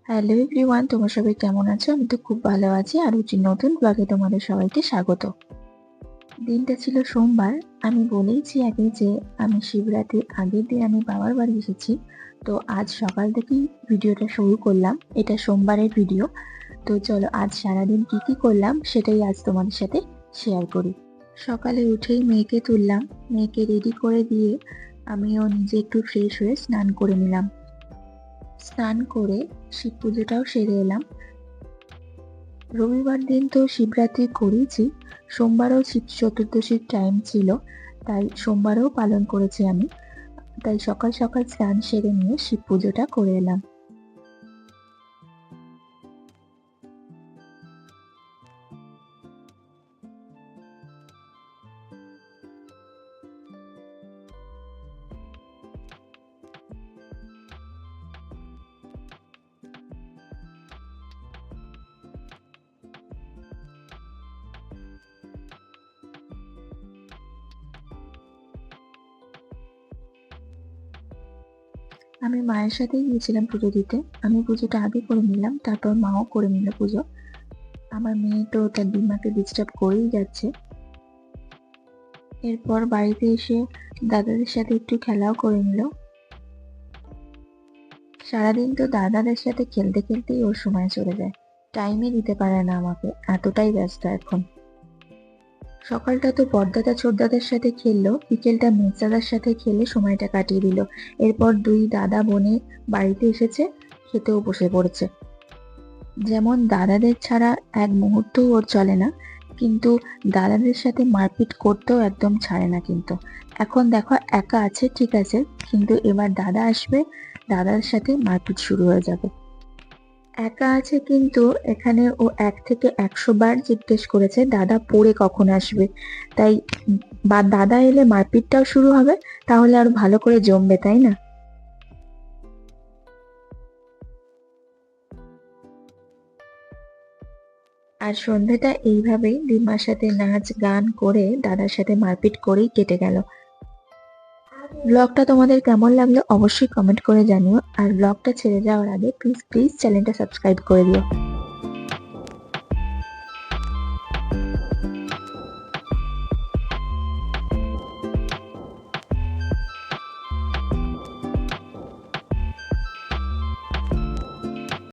Hello everyone, তোমরা সবাই কেমন আছো? আমি তো খুব ভালো আছি। আর রুচির নতুন ব্লগে তোমাদের সবাইকে স্বাগত। দিনটা ছিল সোমবার। আমি বলেইছি আগে যে আমি শিবরাত্রির আগের দিন আমি বাবার বাড়ি এসেছি। তো আজ সকাল থেকেই ভিডিওটা শুরু করলাম। এটা সোমবারের ভিডিও। তো চলো আজ সারাদিন কি কি করলাম সেটাই আজ তোমাদের সাথে শেয়ার করি। সকালে উঠেই মেয়েকে তুললাম, মেয়েকে রেডি করে দিয়ে আমিও নিজে একটু ফ্রেশ হয়ে স্নান করে নিলাম। স্নান করে শিব পুজোটাও সেরে এলাম। রবিবার দিন তো শিবরাত্রি করেইছি, সোমবারও শিব চতুর্দশীর টাইম ছিল, তাই সোমবারও পালন করেছি আমি। তাই সকাল সকাল স্নান সেরে নিয়ে শিব পুজোটা করে এলাম। আমি মায়ের সাথেই গিয়েছিলাম পুজো দিতে। আমি পুজোটা আগে করে নিলাম, তারপর মাও করে নিল পুজো। আমার মেয়ে তো তার দিমাকে ডিস্টার্ব করেই যাচ্ছে। এরপর বাড়িতে এসে দাদাদের সাথে একটু খেলাও করে নিল। সারাদিন তো দাদাদের সাথে খেলতে খেলতেই ওর সময় চলে যায়, টাইমই দিতে পারে না আমাকে, এতটাই ব্যস্ত এখন। সকালটা তো বড়দাদা ছোটদাদার সাথে খেললো, বিকেলটা মেজদাদার সাথে খেলে সময়টা কাটিয়ে দিল। এরপর দুই দাদা বোনে বাড়িতে এসেছে, খেতেও বসে পড়েছে। যেমন দাদাদের ছাড়া এক মুহূর্তও ওর চলে না, কিন্তু দাদাদের সাথে মারপিট করতেও একদম ছাড়ে না। কিন্তু এখন দেখো একা আছে ঠিক আছে, কিন্তু এবার দাদা আসবে, দাদার সাথে মারপিট শুরু হয়ে যাবে। একা আছে কিন্তু এখানে ও ১ থেকে ১০০ বার জিজ্ঞেস করেছে দাদা পড়ে কখন আসবে। তাই বা দাদা এলে মারপিটটাও শুরু হবে, তাহলে আরো ভালো করে জমবে, তাই না? আর সন্ধ্যাটা এইভাবেই দিম্মার সাথে নাচ গান করে দাদার সাথে মারপিট করেই কেটে গেল। ব্লগটা তোমাদের কেমন লাগলো অবশ্যই কমেন্ট করে জানিও। আর ব্লগটা ছেড়ে যাওয়ার আগে প্লিজ প্লিজ চ্যানেলটা সাবস্ক্রাইব করে দিও।